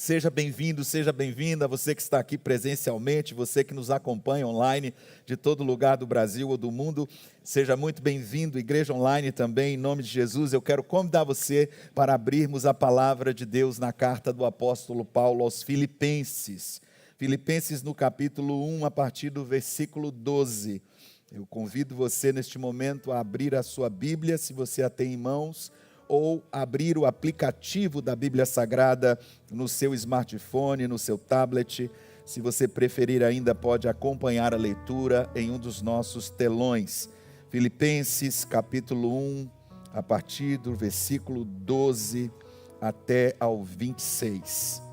Seja bem-vindo, seja bem-vinda, você que está aqui presencialmente, você que nos acompanha online de todo lugar do Brasil ou do mundo, seja muito bem-vindo, Igreja Online também, em nome de Jesus. Eu quero convidar você para abrirmos a palavra de Deus na carta do apóstolo Paulo aos Filipenses. Filipenses no capítulo 1, a partir do versículo 12. Eu convido você neste momento a abrir a sua Bíblia, se você a tem em mãos, ou abrir o aplicativo da Bíblia Sagrada no seu smartphone, no seu tablet. Se você preferir ainda, pode acompanhar a leitura em um dos nossos telões. Filipenses capítulo 1, a partir do versículo 12 até ao 26.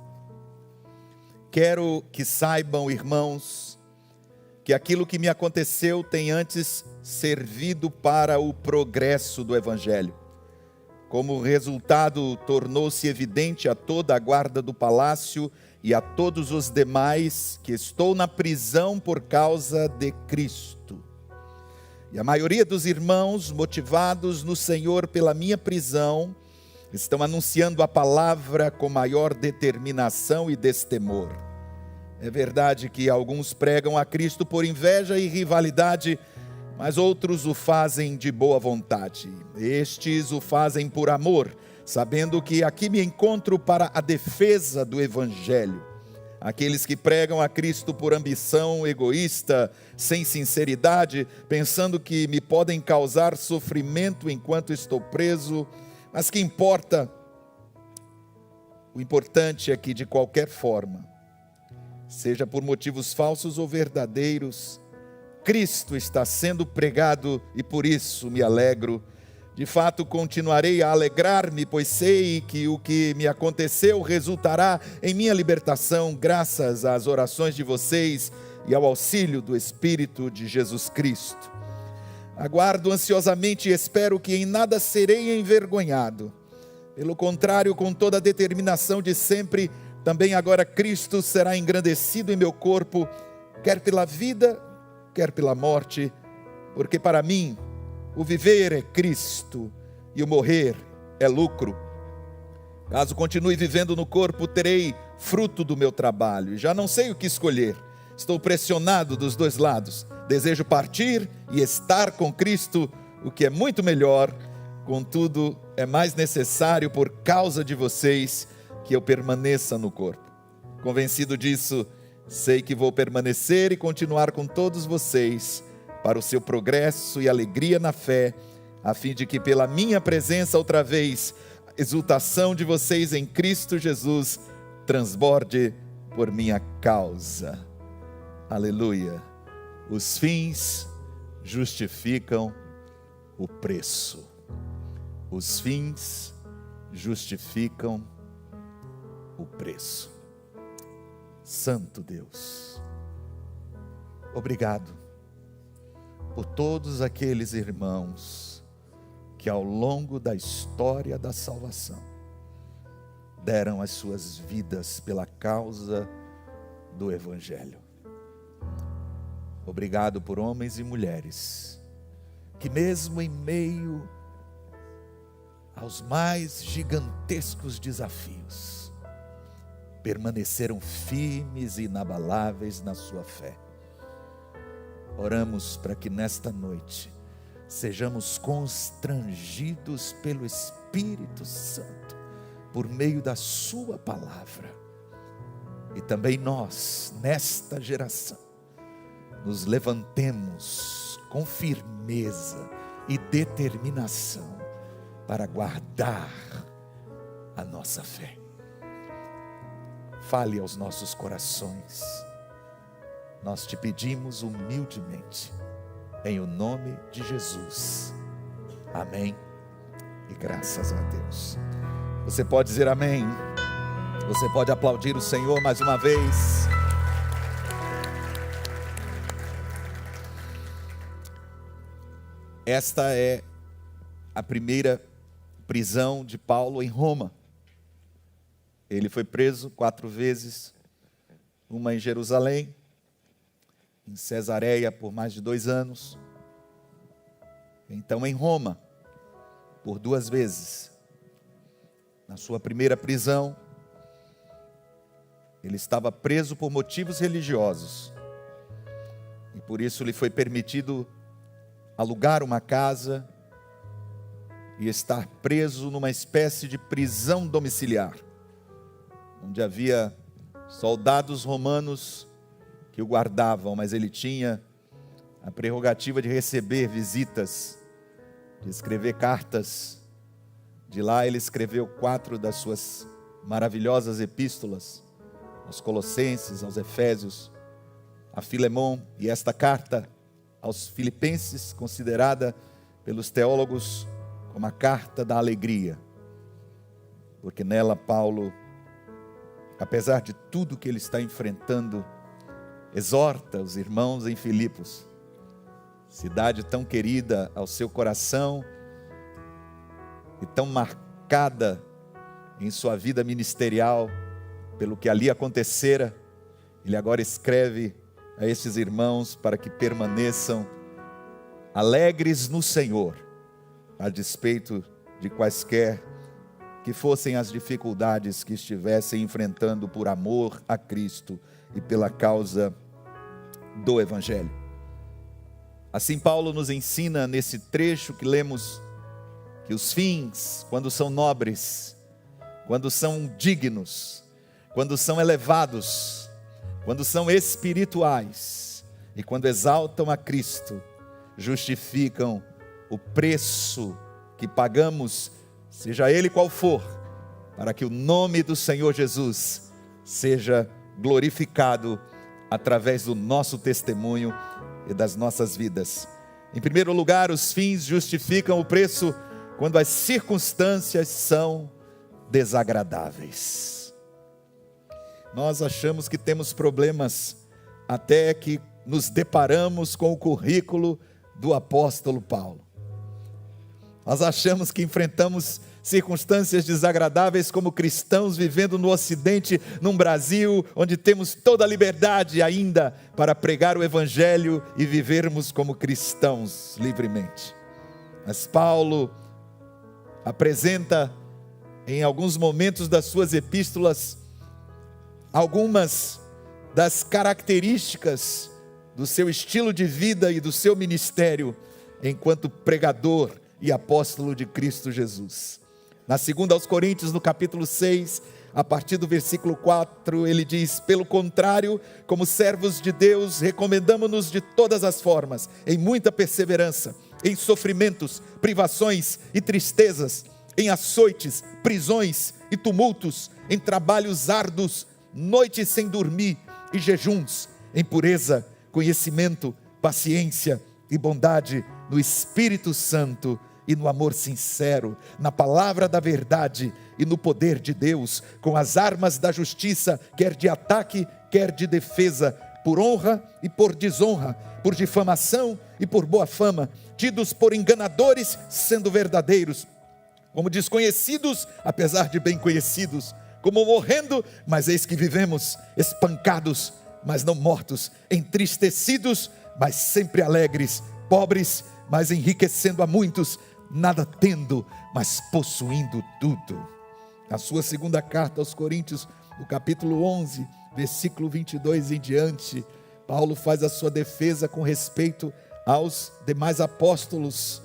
Quero que saibam, irmãos, que aquilo que me aconteceu tem antes servido para o progresso do Evangelho. Como resultado, tornou-se evidente a toda a guarda do palácio e a todos os demais que estou na prisão por causa de Cristo. E a maioria dos irmãos, motivados no Senhor pela minha prisão, estão anunciando a palavra com maior determinação e destemor. É verdade que alguns pregam a Cristo por inveja e rivalidade, mas outros o fazem de boa vontade. Estes o fazem por amor, sabendo que aqui me encontro para a defesa do Evangelho. Aqueles que pregam a Cristo por ambição egoísta, sem sinceridade, pensando que me podem causar sofrimento enquanto estou preso, mas que importa? O importante é que, de qualquer forma, seja por motivos falsos ou verdadeiros, Cristo está sendo pregado e por isso me alegro. De fato, continuarei a alegrar-me, pois sei que o que me aconteceu resultará em minha libertação, graças às orações de vocês e ao auxílio do Espírito de Jesus Cristo. Aguardo ansiosamente e espero que em nada serei envergonhado. Pelo contrário, com toda a determinação de sempre, também agora Cristo será engrandecido em meu corpo, quer pela vida, quer pela morte, porque para mim o viver é Cristo e o morrer é lucro. Caso continue vivendo no corpo, terei fruto do meu trabalho, e já não sei o que escolher. Estou pressionado dos dois lados. Desejo partir e estar com Cristo, o que é muito melhor. Contudo, é mais necessário por causa de vocês que eu permaneça no corpo. Convencido disso, sei que vou permanecer e continuar com todos vocês para o seu progresso e alegria na fé, a fim de que pela minha presença outra vez, a exultação de vocês em Cristo Jesus transborde por minha causa. Aleluia. Os fins justificam o preço. Os fins justificam o preço. Santo Deus, obrigado por todos aqueles irmãos que ao longo da história da salvação deram as suas vidas pela causa do Evangelho. Obrigado por homens e mulheres que mesmo em meio aos mais gigantescos desafios, permaneceram firmes e inabaláveis na sua fé. Oramos para que nesta noite sejamos constrangidos pelo Espírito Santo, por meio da sua palavra. E também nós, nesta geração, nos levantemos com firmeza e determinação para guardar a nossa fé. Fale aos nossos corações. Nós te pedimos humildemente, em o nome de Jesus. Amém. E graças a Deus. Você pode dizer amém. Você pode aplaudir o Senhor mais uma vez. Esta é a primeira prisão de Paulo em Roma. Ele foi preso 4 vezes, uma em Jerusalém, em Cesareia por mais de 2 anos, então em Roma por 2 vezes. Na sua primeira prisão, Ele estava preso por motivos religiosos. E por isso lhe foi permitido alugar uma casa e estar preso numa espécie de prisão domiciliar, onde havia soldados romanos que o guardavam, mas ele tinha a prerrogativa de receber visitas, de escrever cartas. De lá ele escreveu 4 das suas maravilhosas epístolas, aos Colossenses, aos Efésios, a Filemon, e esta carta aos Filipenses, considerada pelos teólogos como a carta da alegria, porque nela Paulo, apesar de tudo que ele está enfrentando, exorta os irmãos em Filipos, cidade tão querida ao seu coração e tão marcada em sua vida ministerial pelo que ali acontecera. Ele agora escreve a estes irmãos para que permaneçam alegres no Senhor, a despeito de quaisquer que fossem as dificuldades que estivessem enfrentando por amor a Cristo e pela causa do Evangelho. Assim Paulo nos ensina nesse trecho que lemos, que os fins, quando são nobres, quando são dignos, quando são elevados, quando são espirituais e quando exaltam a Cristo, justificam o preço que pagamos, seja ele qual for, para que o nome do Senhor Jesus seja glorificado através do nosso testemunho e das nossas vidas. Em primeiro lugar, os fins justificam o preço quando as circunstâncias são desagradáveis. Nós achamos que temos problemas até que nos deparamos com o currículo do apóstolo Paulo. Nós achamos que enfrentamos circunstâncias desagradáveis como cristãos vivendo no Ocidente, num Brasil onde temos toda a liberdade ainda para pregar o Evangelho e vivermos como cristãos livremente. Mas Paulo apresenta em alguns momentos das suas epístolas algumas das características do seu estilo de vida e do seu ministério enquanto pregador e apóstolo de Cristo Jesus. Na 2 aos Coríntios, no capítulo 6, a partir do versículo 4, ele diz: pelo contrário, como servos de Deus, recomendamo-nos de todas as formas, em muita perseverança, em sofrimentos, privações e tristezas, em açoites, prisões e tumultos, em trabalhos árduos, noites sem dormir e jejuns, em pureza, conhecimento, paciência e bondade, no Espírito Santo e no amor sincero, na palavra da verdade e no poder de Deus, com as armas da justiça, quer de ataque, quer de defesa, por honra e por desonra, por difamação e por boa fama, tidos por enganadores, sendo verdadeiros, como desconhecidos, apesar de bem conhecidos, como morrendo, mas eis que vivemos, espancados, mas não mortos, entristecidos, mas sempre alegres, pobres, mas enriquecendo a muitos, nada tendo, mas possuindo tudo. A sua segunda carta aos Coríntios, no capítulo 11, versículo 22 em diante, Paulo faz a sua defesa com respeito aos demais apóstolos.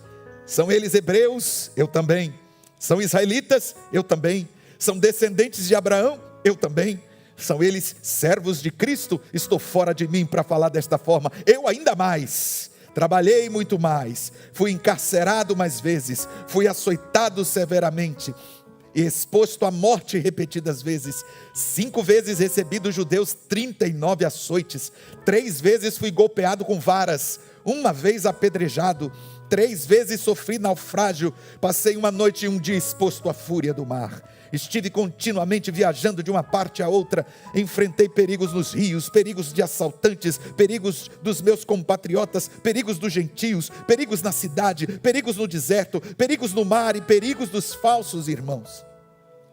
São eles hebreus? Eu também. São israelitas? Eu também. São descendentes de Abraão? Eu também. São eles servos de Cristo? Estou fora de mim para falar desta forma. Eu ainda mais. Trabalhei muito mais. Fui encarcerado mais vezes. Fui açoitado severamente e exposto à morte repetidas vezes. 5 vezes recebi dos judeus 39 açoites. 3 vezes fui golpeado com varas. 1 vez apedrejado. 3 vezes sofri naufrágio. Passei uma noite e um dia exposto à fúria do mar. Estive continuamente viajando de uma parte a outra. Enfrentei perigos nos rios, perigos de assaltantes, perigos dos meus compatriotas, perigos dos gentios, perigos na cidade, perigos no deserto, perigos no mar e perigos dos falsos irmãos.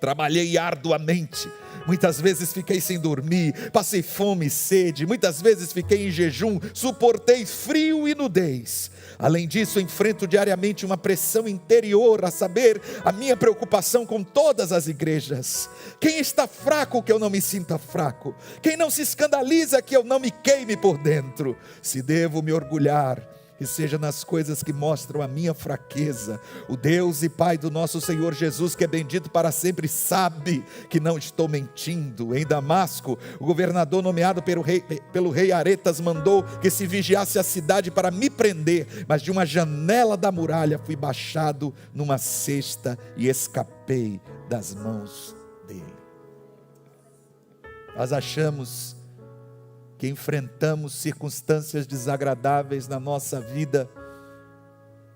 Trabalhei arduamente, muitas vezes fiquei sem dormir, passei fome e sede, muitas vezes fiquei em jejum, suportei frio e nudez. Além disso, enfrento diariamente uma pressão interior, a saber, a minha preocupação com todas as igrejas. Quem está fraco que eu não me sinta fraco? Quem não se escandaliza que eu não me queime por dentro? Se devo me orgulhar, que seja nas coisas que mostram a minha fraqueza. O Deus e Pai do nosso Senhor Jesus, que é bendito para sempre, sabe que não estou mentindo. Em Damasco, o governador nomeado pelo rei Aretas mandou que se vigiasse a cidade para me prender, mas de uma janela da muralha fui baixado numa cesta e escapei das mãos dele. Nós achamos que enfrentamos circunstâncias desagradáveis na nossa vida,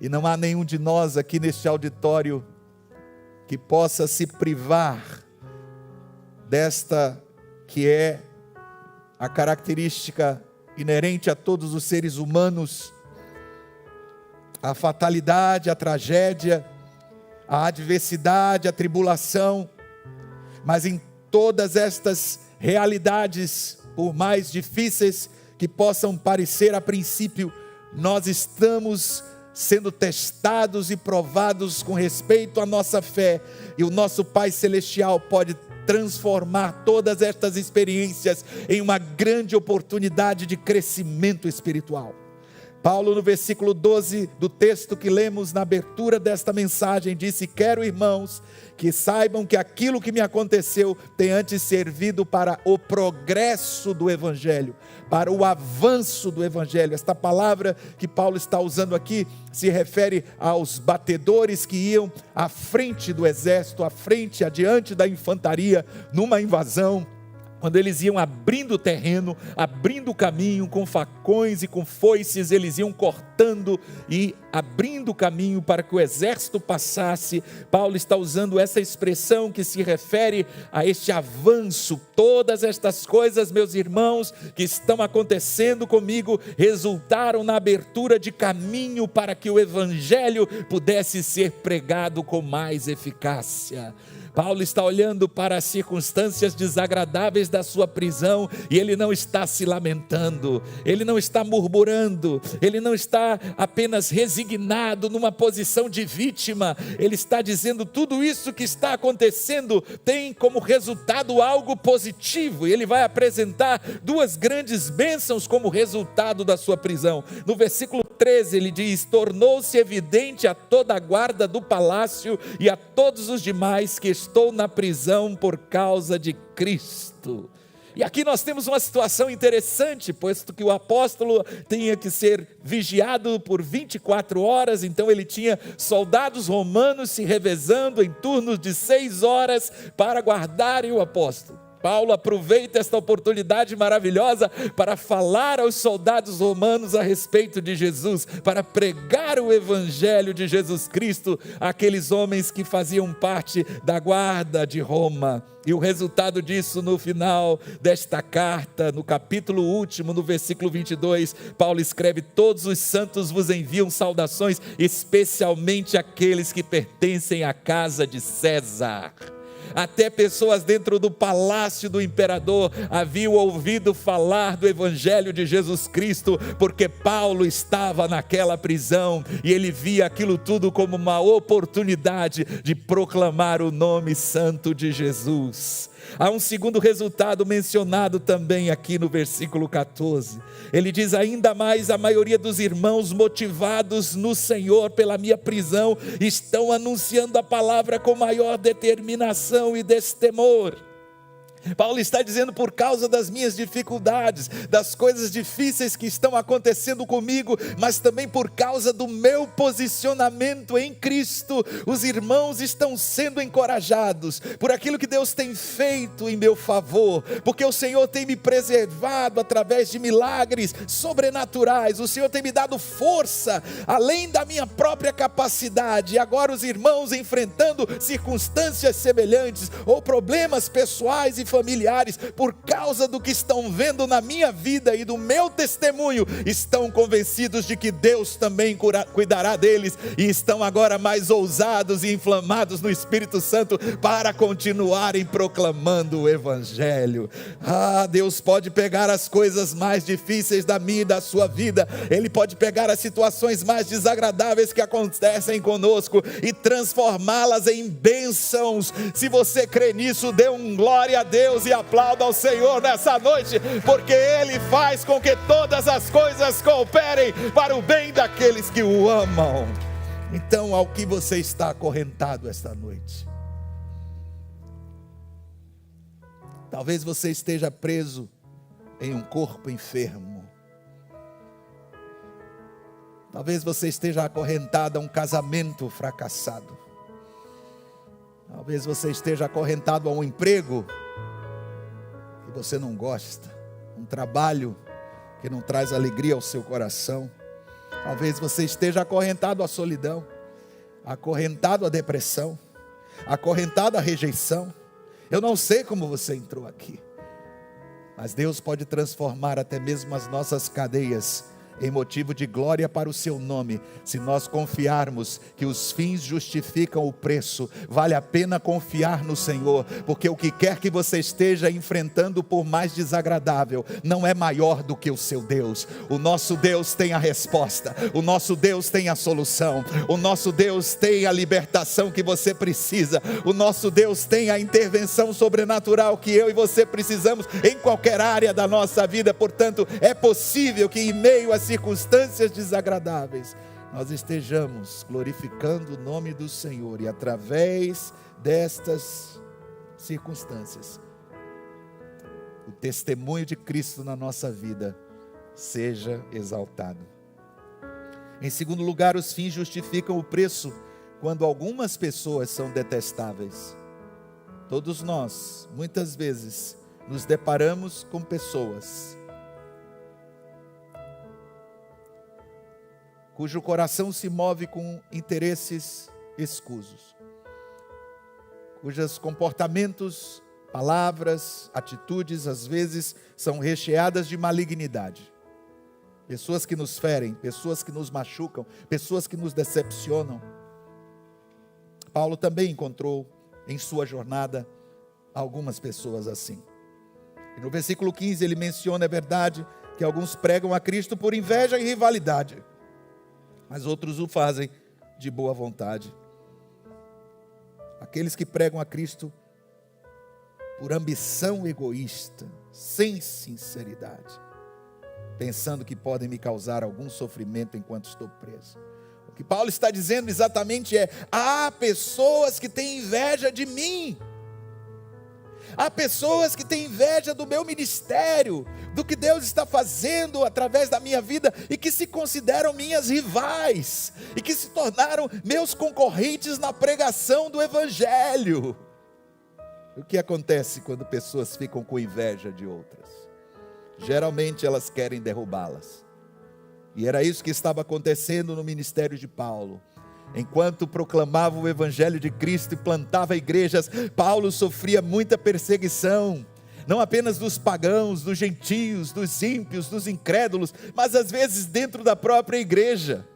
e não há nenhum de nós aqui neste auditório que possa se privar desta que é a característica inerente a todos os seres humanos: a fatalidade, a tragédia, a adversidade, a tribulação. Mas em todas estas realidades, por mais difíceis que possam parecer a princípio, nós estamos sendo testados e provados com respeito à nossa fé, e o nosso Pai Celestial pode transformar todas estas experiências em uma grande oportunidade de crescimento espiritual. Paulo, no versículo 12 do texto que lemos na abertura desta mensagem, disse: quero, irmãos, que saibam que aquilo que me aconteceu tem antes servido para o progresso do Evangelho, para o avanço do Evangelho. Esta palavra que Paulo está usando aqui se refere aos batedores que iam à frente do exército, à frente, adiante da infantaria, numa invasão. Quando eles iam abrindo o terreno, abrindo o caminho, com facões e com foices, eles iam cortando e abrindo o caminho para que o exército passasse. Paulo está usando essa expressão que se refere a este avanço. Todas estas coisas, meus irmãos, que estão acontecendo comigo, resultaram na abertura de caminho para que o evangelho pudesse ser pregado com mais eficácia. Paulo está olhando para as circunstâncias desagradáveis da sua prisão, e ele não está se lamentando, ele não está murmurando, ele não está apenas resignado numa posição de vítima. Ele está dizendo: tudo isso que está acontecendo tem como resultado algo positivo, e ele vai apresentar duas grandes bênçãos como resultado da sua prisão. No versículo 13 ele diz: tornou-se evidente a toda a guarda do palácio e a todos os demais que estou na prisão por causa de Cristo. E aqui nós temos uma situação interessante, posto que o apóstolo tinha que ser vigiado por 24 horas, então ele tinha soldados romanos se revezando em turnos de 6 horas para guardarem o apóstolo. Paulo aproveita esta oportunidade maravilhosa para falar aos soldados romanos a respeito de Jesus, para pregar o evangelho de Jesus Cristo àqueles homens que faziam parte da guarda de Roma. E o resultado disso, no final desta carta, no capítulo último, no versículo 22, Paulo escreve: todos os santos vos enviam saudações, especialmente aqueles que pertencem à casa de César. Até pessoas dentro do palácio do imperador haviam ouvido falar do evangelho de Jesus Cristo, porque Paulo estava naquela prisão, e ele via aquilo tudo como uma oportunidade de proclamar o nome santo de Jesus. Há um segundo resultado mencionado também aqui no versículo 14. Ele diz: ainda mais, a maioria dos irmãos, motivados no Senhor pela minha prisão, estão anunciando a palavra com maior determinação e destemor. Paulo está dizendo: por causa das minhas dificuldades, das coisas difíceis que estão acontecendo comigo, mas também por causa do meu posicionamento em Cristo, os irmãos estão sendo encorajados por aquilo que Deus tem feito em meu favor, porque o Senhor tem me preservado através de milagres sobrenaturais. O Senhor tem me dado força além da minha própria capacidade, e agora os irmãos, enfrentando circunstâncias semelhantes ou problemas pessoais e familiares, por causa do que estão vendo na minha vida e do meu testemunho, estão convencidos de que Deus também cuidará deles, e estão agora mais ousados e inflamados no Espírito Santo para continuarem proclamando o Evangelho. Deus pode pegar as coisas mais difíceis da minha e da sua vida, Ele pode pegar as situações mais desagradáveis que acontecem conosco e transformá-las em bênçãos. Se você crê nisso, dê um glória a Deus e aplauda ao Senhor nessa noite, porque Ele faz com que todas as coisas cooperem para o bem daqueles que o amam. Então, ao que você está acorrentado esta noite? Talvez você esteja preso em um corpo enfermo. Talvez você esteja acorrentado a um casamento fracassado. Talvez você esteja acorrentado a um emprego que você não gosta, um trabalho que não traz alegria ao seu coração. Talvez você esteja acorrentado à solidão, acorrentado à depressão, acorrentado à rejeição. Eu não sei como você entrou aqui, mas Deus pode transformar até mesmo as nossas cadeias em motivo de glória para o seu nome, se nós confiarmos que os fins justificam o preço. Vale a pena confiar no Senhor, porque o que quer que você esteja enfrentando, por mais desagradável, não é maior do que o seu Deus. O nosso Deus tem a resposta, o nosso Deus tem a solução, o nosso Deus tem a libertação que você precisa, o nosso Deus tem a intervenção sobrenatural que eu e você precisamos em qualquer área da nossa vida. Portanto, é possível que em meio a circunstâncias desagradáveis, nós estejamos glorificando o nome do Senhor, e através destas circunstâncias, o testemunho de Cristo na nossa vida seja exaltado. Em segundo lugar, os fins justificam o preço quando algumas pessoas são detestáveis. Todos nós, muitas vezes, nos deparamos com pessoas cujo coração se move com interesses escusos, cujos comportamentos, palavras, atitudes, às vezes, são recheadas de malignidade. Pessoas que nos ferem, pessoas que nos machucam, pessoas que nos decepcionam. Paulo também encontrou em sua jornada algumas pessoas assim. E no versículo 15 ele menciona, é verdade, que alguns pregam a Cristo por inveja e rivalidade, mas outros o fazem de boa vontade. Aqueles que pregam a Cristo por ambição egoísta, sem sinceridade, pensando que podem me causar algum sofrimento enquanto estou preso. O que Paulo está dizendo exatamente é: há pessoas que têm inveja de mim. Há pessoas que têm inveja do meu ministério, do que Deus está fazendo através da minha vida, e que se consideram minhas rivais, e que se tornaram meus concorrentes na pregação do Evangelho. O que acontece quando pessoas ficam com inveja de outras? Geralmente elas querem derrubá-las. E era isso que estava acontecendo no ministério de Paulo. Enquanto proclamava o Evangelho de Cristo e plantava igrejas, Paulo sofria muita perseguição, não apenas dos pagãos, dos gentios, dos ímpios, dos incrédulos, mas às vezes dentro da própria igreja.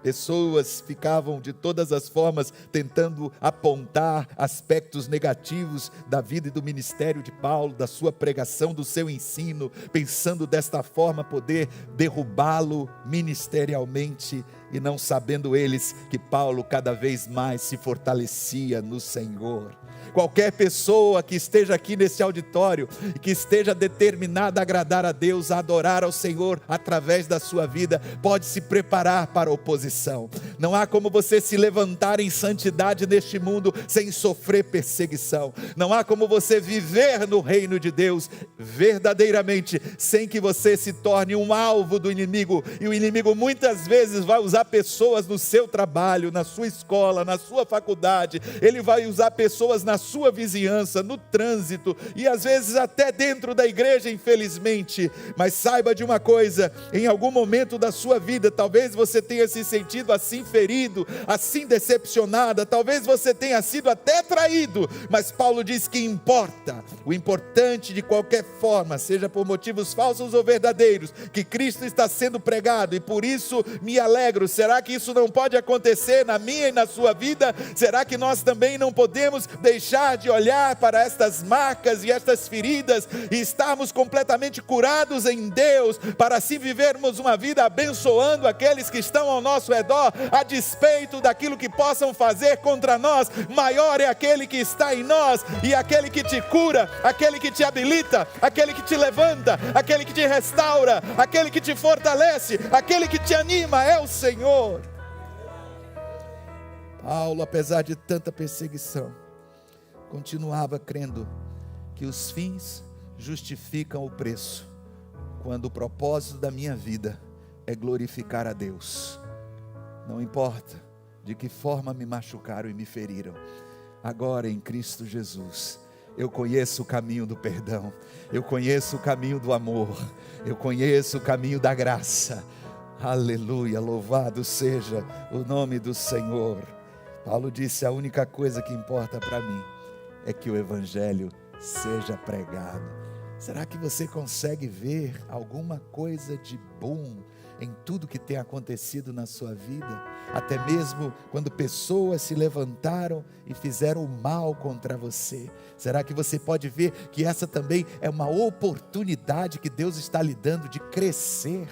Pessoas ficavam de todas as formas tentando apontar aspectos negativos da vida e do ministério de Paulo, da sua pregação, do seu ensino, pensando desta forma poder derrubá-lo ministerialmente, e não sabendo eles que Paulo cada vez mais se fortalecia no Senhor. Qualquer pessoa que esteja aqui nesse auditório e que esteja determinada a agradar a Deus, a adorar ao Senhor através da sua vida, pode se preparar para a oposição. Não há como você se levantar em santidade neste mundo sem sofrer perseguição. Não há como você viver no reino de Deus verdadeiramente sem que você se torne um alvo do inimigo. E o inimigo muitas vezes vai usar usar pessoas no seu trabalho, na sua escola, na sua faculdade. Ele vai usar pessoas na sua vizinhança, no trânsito e às vezes até dentro da igreja, infelizmente. Mas saiba de uma coisa, em algum momento da sua vida, talvez você tenha se sentido assim ferido, assim decepcionada, talvez você tenha sido até traído, mas Paulo diz que importa, o importante de qualquer forma, seja por motivos falsos ou verdadeiros, que Cristo está sendo pregado, e por isso me alegro. Será que isso não pode acontecer na minha e na sua vida? Será que nós também não podemos deixar de olhar para estas marcas e estas feridas e estarmos completamente curados em Deus, para assim vivermos uma vida abençoando aqueles que estão ao nosso redor, a despeito daquilo que possam fazer contra nós? Maior é aquele que está em nós, e aquele que te cura, aquele que te habilita, aquele que te levanta, aquele que te restaura, aquele que te fortalece, aquele que te anima, é o Senhor. Paulo, apesar de tanta perseguição, continuava crendo que os fins justificam o preço, quando o propósito da minha vida é glorificar a Deus. Não importa de que forma me machucaram e me feriram, agora em Cristo Jesus, eu conheço o caminho do perdão, eu conheço o caminho do amor, eu conheço o caminho da graça. Aleluia, louvado seja o nome do Senhor. Paulo disse: a única coisa que importa para mim é que o Evangelho seja pregado. Será que você consegue ver alguma coisa de bom em tudo que tem acontecido na sua vida? Até mesmo quando pessoas se levantaram e fizeram o mal contra você. Será que você pode ver que essa também é uma oportunidade que Deus está lhe dando de crescer?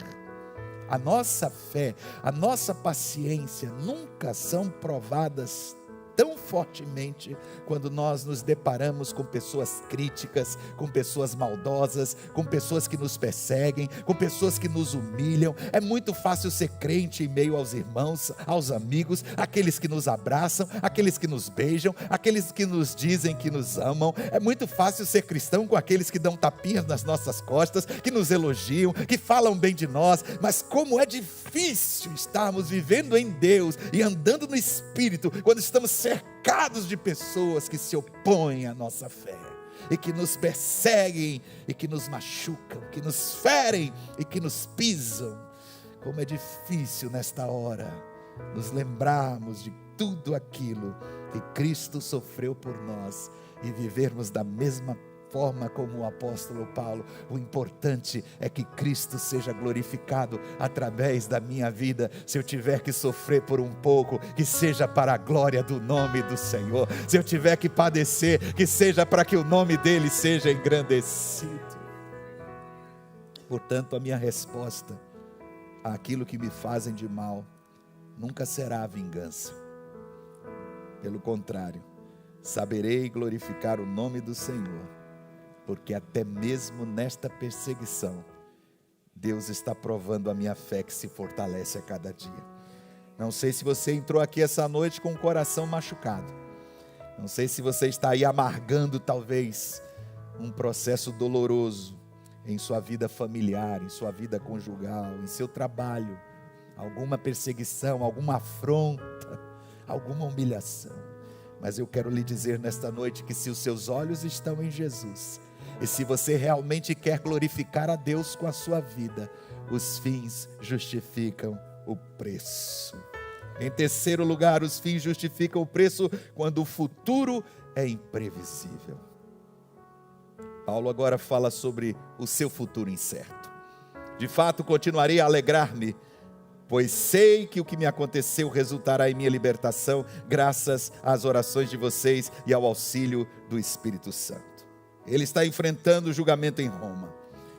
A nossa fé, a nossa paciência nunca são provadas tão fortemente quando nós nos deparamos com pessoas críticas, com pessoas maldosas, com pessoas que nos perseguem, com pessoas que nos humilham. É muito fácil ser crente em meio aos irmãos, aos amigos, aqueles que nos abraçam, aqueles que nos beijam, aqueles que nos dizem que nos amam. É muito fácil ser cristão com aqueles que dão tapinhas nas nossas costas, que nos elogiam, que falam bem de nós. Mas como é difícil estarmos vivendo em Deus e andando no Espírito, quando estamos cercados de pessoas que se opõem à nossa fé, e que nos perseguem, e que nos machucam, que nos ferem, e que nos pisam. Como é difícil nesta hora nos lembrarmos de tudo aquilo que Cristo sofreu por nós, e vivermos da mesma forma como o apóstolo Paulo. O importante é que Cristo seja glorificado através da minha vida. Se eu tiver que sofrer por um pouco, que seja para a glória do nome do Senhor. Se eu tiver que padecer, que seja para que o nome dele seja engrandecido. Portanto, a minha resposta àquilo que me fazem de mal nunca será a vingança. Pelo contrário, saberei glorificar o nome do Senhor, porque até mesmo nesta perseguição, Deus está provando a minha fé, que se fortalece a cada dia. Não sei se você entrou aqui essa noite com o coração machucado. Não sei se você está aí amargando talvez um processo doloroso em sua vida familiar, em sua vida conjugal, em seu trabalho, alguma perseguição, alguma afronta, alguma humilhação. Mas eu quero lhe dizer nesta noite que se os seus olhos estão em Jesus, e se você realmente quer glorificar a Deus com a sua vida, os fins justificam o preço. Em terceiro lugar, os fins justificam o preço quando o futuro é imprevisível. Paulo agora fala sobre o seu futuro incerto. De fato, continuarei a alegrar-me, pois sei que o que me aconteceu resultará em minha libertação, graças às orações de vocês e ao auxílio do Espírito Santo. Ele está enfrentando o julgamento em Roma.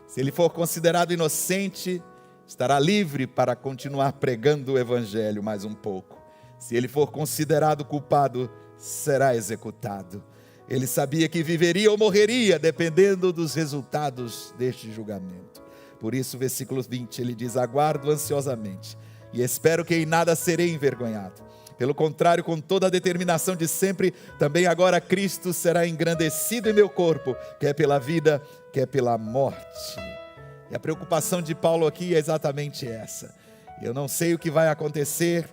Se ele for considerado inocente, estará livre para continuar pregando o Evangelho mais um pouco. Se ele for considerado culpado, será executado. Ele sabia que viveria ou morreria, dependendo dos resultados deste julgamento. Por isso, versículo 20, ele diz: aguardo ansiosamente, e espero que em nada serei envergonhado. Pelo contrário, com toda a determinação de sempre, também agora Cristo será engrandecido em meu corpo, quer pela vida, quer pela morte. E a preocupação de Paulo aqui é exatamente essa. Eu não sei o que vai acontecer,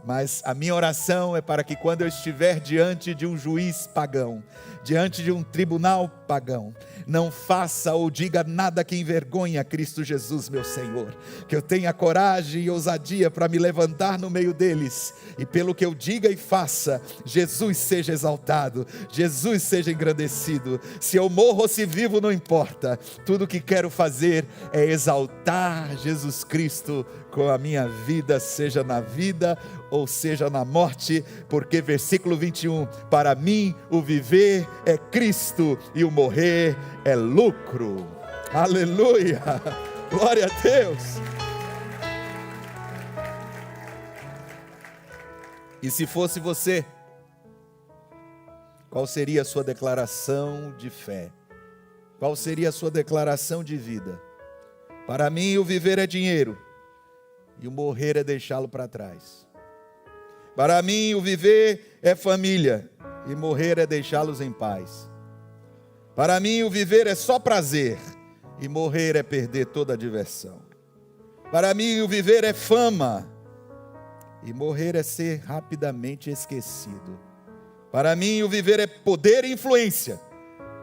mas a minha oração é para que quando eu estiver diante de um juiz pagão, diante de um tribunal pagão, não faça ou diga nada que envergonhe a Cristo Jesus, meu Senhor. Que eu tenha coragem e ousadia para me levantar no meio deles, e pelo que eu diga e faça, Jesus seja exaltado, Jesus seja engrandecido. Se eu morro ou se vivo, não importa. Tudo o que quero fazer é exaltar Jesus Cristo com a minha vida, seja na vida ou seja na morte, porque versículo 21, para mim o viver é Cristo e o morrer é lucro. Aleluia, glória a Deus. E se fosse você, qual seria a sua declaração de fé? Qual seria a sua declaração de vida? Para mim o viver é dinheiro e o morrer é deixá-lo para trás. Para mim o viver é família e morrer é deixá-los em paz. Para mim o viver é só prazer e morrer é perder toda a diversão. Para mim o viver é fama e morrer é ser rapidamente esquecido. Para mim o viver é poder e influência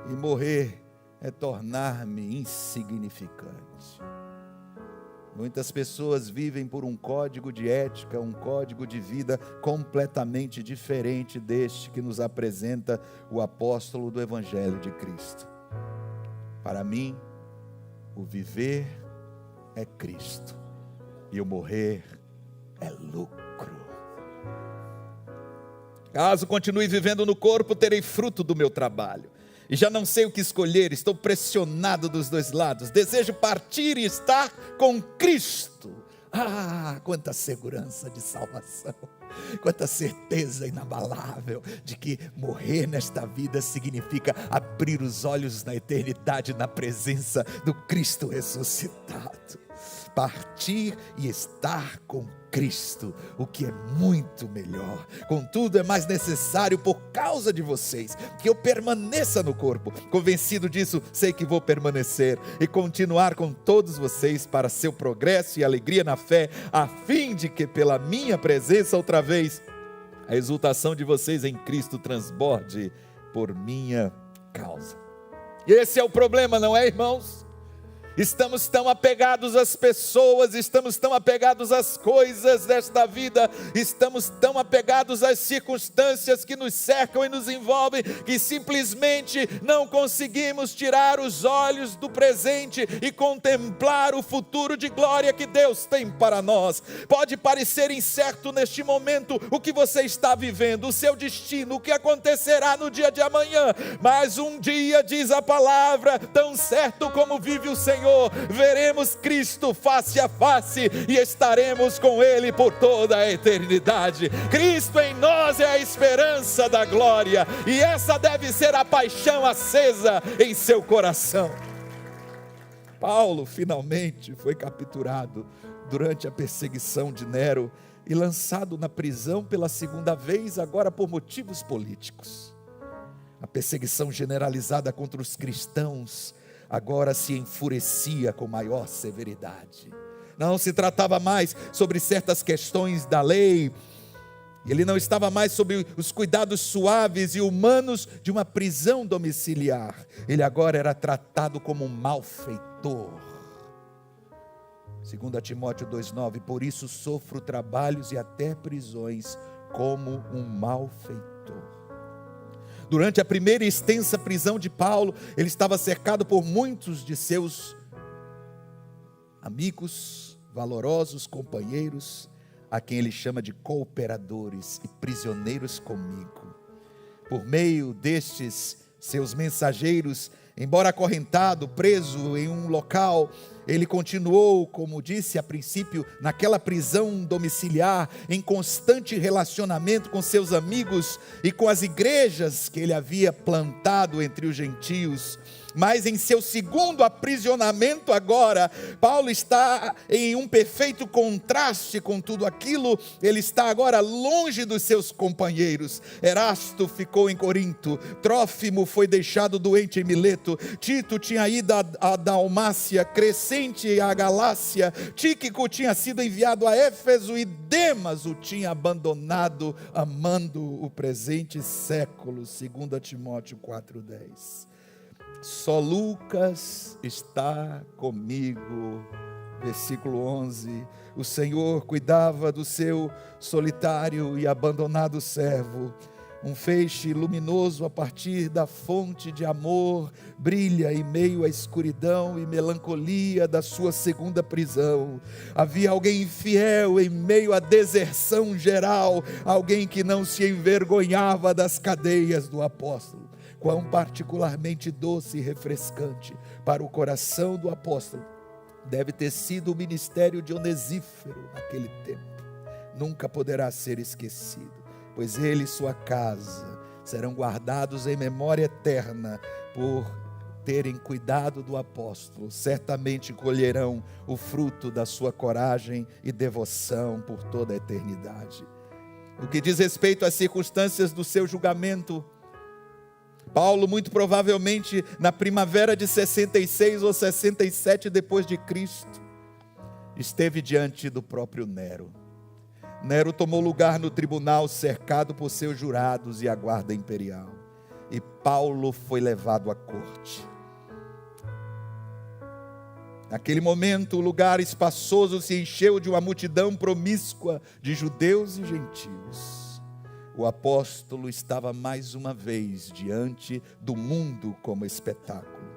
e morrer é tornar-me insignificante. Muitas pessoas vivem por um código de ética, um código de vida completamente diferente deste que nos apresenta o apóstolo do Evangelho de Cristo. Para mim, o viver é Cristo e o morrer é lucro. Caso continue vivendo no corpo, terei fruto do meu trabalho. E já não sei o que escolher, estou pressionado dos dois lados. Desejo partir e estar com Cristo. Ah, quanta segurança de salvação, quanta certeza inabalável de que morrer nesta vida significa abrir os olhos na eternidade na presença do Cristo ressuscitado. Partir e estar com Cristo, o que é muito melhor. Contudo, é mais necessário por causa de vocês que eu permaneça no corpo. Convencido disso, sei que vou permanecer e continuar com todos vocês para seu progresso e alegria na fé, a fim de que pela minha presença outra vez a exultação de vocês em Cristo transborde por minha causa. E esse é o problema, não é, irmãos? Estamos tão apegados às pessoas, estamos tão apegados às coisas desta vida, estamos tão apegados às circunstâncias que nos cercam e nos envolvem, que simplesmente não conseguimos tirar os olhos do presente e contemplar o futuro de glória que Deus tem para nós. Pode parecer incerto neste momento o que você está vivendo, o seu destino, o que acontecerá no dia de amanhã, mas um dia, diz a palavra, tão certo como vive o Senhor, veremos Cristo face a face e estaremos com Ele por toda a eternidade. Cristo em nós é a esperança da glória, e essa deve ser a paixão acesa em seu coração. Paulo finalmente foi capturado durante a perseguição de Nero e lançado na prisão pela segunda vez, agora por motivos políticos. A perseguição generalizada contra os cristãos agora se enfurecia com maior severidade. Não se tratava mais sobre certas questões da lei. Ele não estava mais sob os cuidados suaves e humanos de uma prisão domiciliar. Ele agora era tratado como um malfeitor. 2 Timóteo 2,9, por isso sofro trabalhos e até prisões como um malfeitor. Durante a primeira e extensa prisão de Paulo, ele estava cercado por muitos de seus amigos, valorosos companheiros, a quem ele chama de cooperadores e prisioneiros comigo. Por meio destes seus mensageiros, embora acorrentado, preso em um local, ele continuou, como disse a princípio, naquela prisão domiciliar, em constante relacionamento com seus amigos e com as igrejas que ele havia plantado entre os gentios. Mas em seu segundo aprisionamento agora, Paulo está em um perfeito contraste com tudo aquilo. Ele está agora longe dos seus companheiros. Erasto ficou em Corinto, Trófimo foi deixado doente em Mileto, Tito tinha ido a Dalmácia, Crescente a Galácia, Tíquico tinha sido enviado a Éfeso e Demas o tinha abandonado, amando o presente século. 2 Timóteo 4,10. Só Lucas está comigo. Versículo 11. O Senhor cuidava do seu solitário e abandonado servo. Um feixe luminoso a partir da fonte de amor brilha em meio à escuridão e melancolia da sua segunda prisão. Havia alguém fiel em meio à deserção geral, alguém que não se envergonhava das cadeias do apóstolo. Quão particularmente doce e refrescante para o coração do apóstolo deve ter sido o ministério de Onesíforo naquele tempo. Nunca poderá ser esquecido, pois ele e sua casa serão guardados em memória eterna por terem cuidado do apóstolo. Certamente colherão o fruto da sua coragem e devoção por toda a eternidade. No que diz respeito às circunstâncias do seu julgamento, Paulo, muito provavelmente na primavera de 66 ou 67 depois de Cristo, esteve diante do próprio Nero. Nero tomou lugar no tribunal, cercado por seus jurados e a guarda imperial. E Paulo foi levado à corte. Naquele momento, o lugar espaçoso se encheu de uma multidão promíscua de judeus e gentios. O apóstolo estava mais uma vez diante do mundo como espetáculo.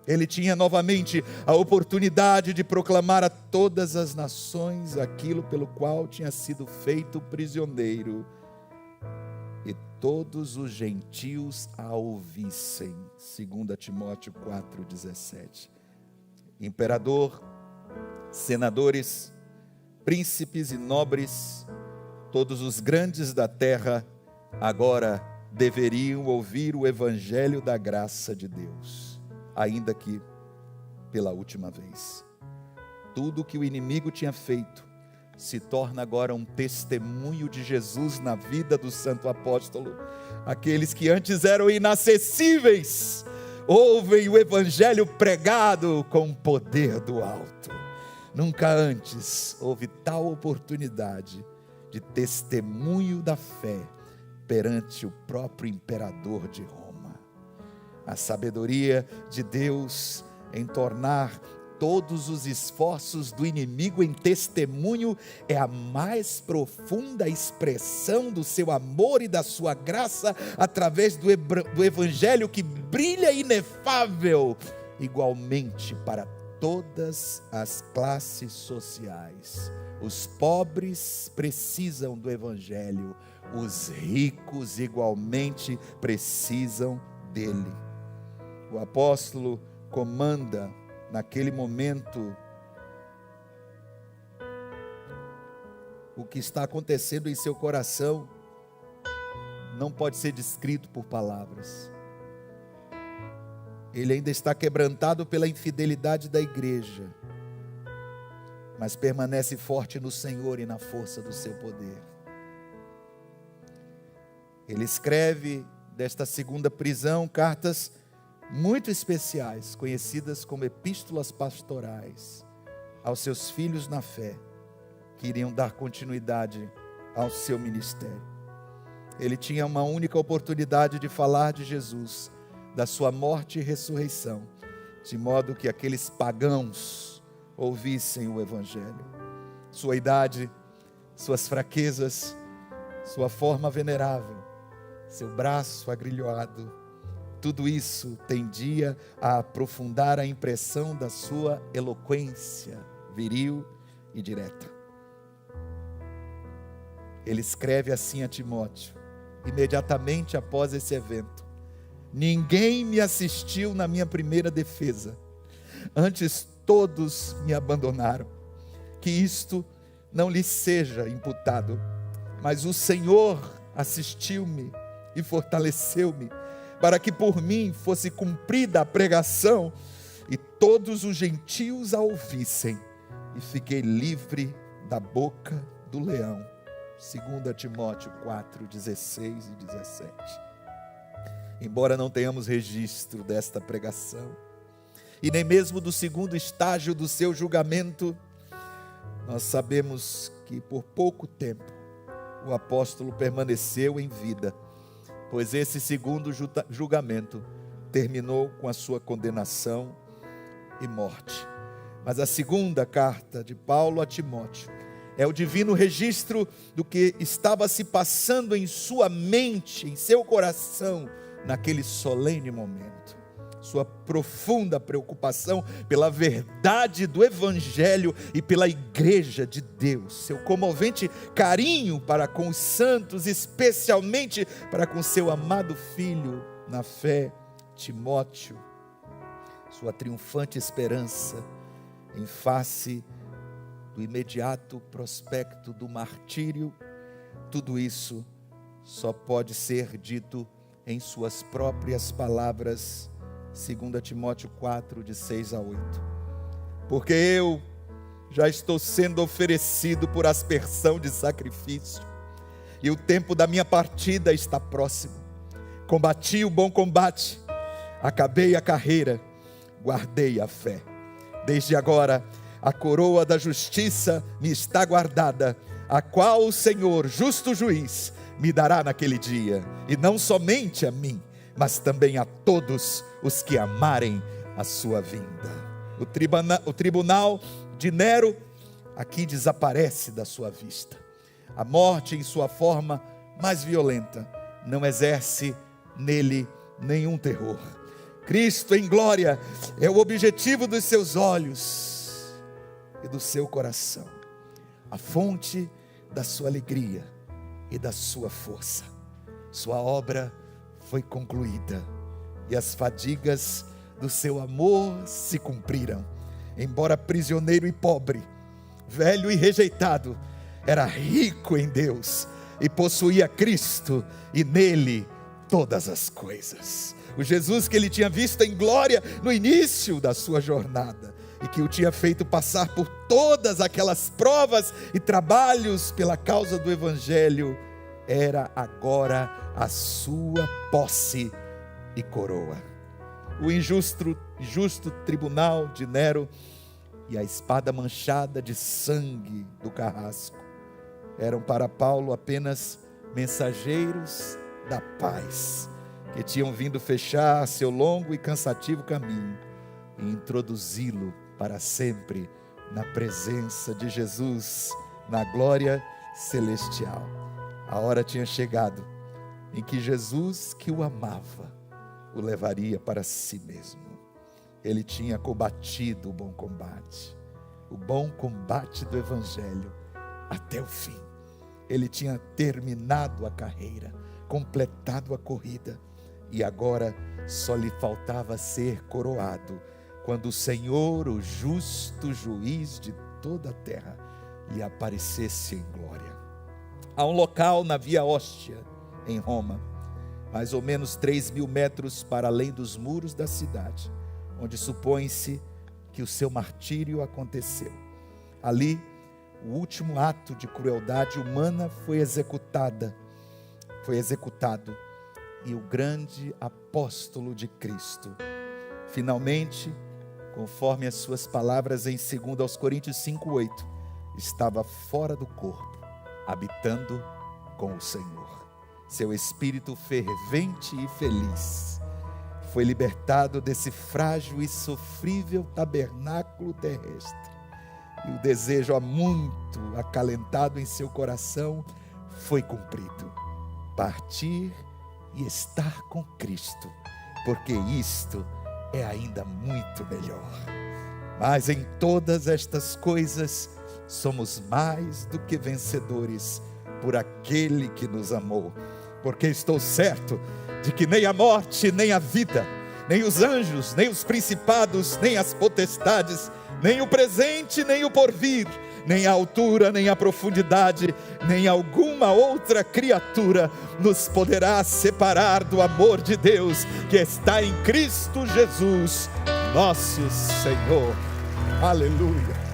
Ele tinha novamente a oportunidade de proclamar a todas as nações aquilo pelo qual tinha sido feito prisioneiro, e todos os gentios a ouvissem. 2 Timóteo 4,17. Imperador, senadores, príncipes e nobres, todos os grandes da terra agora deveriam ouvir o evangelho da graça de Deus, ainda que pela última vez. Tudo que o inimigo tinha feito se torna agora um testemunho de Jesus na vida do santo apóstolo. Aqueles que antes eram inacessíveis ouvem o evangelho pregado com poder do alto. Nunca antes houve tal oportunidade de testemunho da fé perante o próprio imperador de Roma. A sabedoria de Deus em tornar todos os esforços do inimigo em testemunho é a mais profunda expressão do seu amor e da sua graça através do evangelho que brilha inefável igualmente para todas as classes sociais. Os pobres precisam do evangelho, os ricos igualmente precisam dele. O apóstolo comanda naquele momento o que está acontecendo em seu coração não pode ser descrito por palavras. Ele ainda está quebrantado pela infidelidade da igreja, mas permanece forte no Senhor e na força do seu poder. Ele escreve desta segunda prisão cartas muito especiais, conhecidas como epístolas pastorais, aos seus filhos na fé, que iriam dar continuidade ao seu ministério. Ele tinha uma única oportunidade de falar de Jesus, da sua morte e ressurreição, de modo que aqueles pagãos ouvissem o evangelho. Sua idade, suas fraquezas, sua forma venerável, seu braço agrilhoado, tudo isso tendia a aprofundar a impressão da sua eloquência viril e direta. Ele escreve assim a Timóteo, imediatamente após esse evento: ninguém me assistiu na minha primeira defesa, antes todos me abandonaram. Que isto não lhe seja imputado, mas o Senhor assistiu-me e fortaleceu-me, para que por mim fosse cumprida a pregação e todos os gentios a ouvissem, e fiquei livre da boca do leão. 2 Timóteo 4, 16 e 17. Embora não tenhamos registro desta pregação, e nem mesmo do segundo estágio do seu julgamento, nós sabemos que por pouco tempo o apóstolo permaneceu em vida, pois esse segundo julgamento terminou com a sua condenação e morte. Mas a segunda carta de Paulo a Timóteo é o divino registro do que estava se passando em sua mente, em seu coração, naquele solene momento. Sua profunda preocupação pela verdade do Evangelho e pela igreja de Deus, seu comovente carinho para com os santos, especialmente para com seu amado filho na fé, Timóteo, sua triunfante esperança em face do imediato prospecto do martírio, tudo isso só pode ser dito em suas próprias palavras, 2 Timóteo 4, de 6 a 8. Porque eu já estou sendo oferecido por aspersão de sacrifício, e o tempo da minha partida está próximo. Combati o bom combate, acabei a carreira, guardei a fé. Desde agora, a coroa da justiça me está guardada, a qual o Senhor, justo juiz, me dará naquele dia, e não somente a mim, mas também a todos os que amarem a sua vinda. O tribunal de Nero aqui desaparece da sua vista. A morte, em sua forma mais violenta, não exerce nele nenhum terror. Cristo em glória é o objetivo dos seus olhos e do seu coração, a fonte da sua alegria e da sua força. Sua obra foi concluída e as fadigas do seu amor se cumpriram. Embora prisioneiro e pobre, velho e rejeitado, era rico em Deus e possuía Cristo e nele todas as coisas. O Jesus que ele tinha visto em glória no início da sua jornada e que o tinha feito passar por todas aquelas provas e trabalhos pela causa do Evangelho, era agora a sua posse e coroa. O injusto tribunal de Nero e a espada manchada de sangue do carrasco eram para Paulo apenas mensageiros da paz, que tinham vindo fechar seu longo e cansativo caminho e introduzi-lo para sempre na presença de Jesus, na glória celestial. A hora tinha chegado em que Jesus, que o amava, o levaria para si mesmo. Ele tinha combatido o bom combate do Evangelho até o fim. Ele tinha terminado a carreira, completado a corrida, e agora só lhe faltava ser coroado, quando o Senhor, o justo juiz de toda a terra, lhe aparecesse em glória. Há um local na Via Ostia, em Roma, mais ou menos 3.000 metros para além dos muros da cidade, onde supõe-se que o seu martírio aconteceu. Ali, o último ato de crueldade humana foi executado, e o grande apóstolo de Cristo, finalmente, conforme as suas palavras em 2 Coríntios 5:8, estava fora do corpo, habitando com o Senhor. Seu espírito fervente e feliz foi libertado desse frágil e sofrível tabernáculo terrestre, e o desejo há muito acalentado em seu coração foi cumprido: partir e estar com Cristo, porque isto é ainda muito melhor. Mas em todas estas coisas somos mais do que vencedores por aquele que nos amou, porque estou certo de que nem a morte, nem a vida, nem os anjos, nem os principados, nem as potestades, nem o presente, nem o porvir, nem a altura, nem a profundidade, nem alguma outra criatura nos poderá separar do amor de Deus que está em Cristo Jesus, nosso Senhor. Aleluia.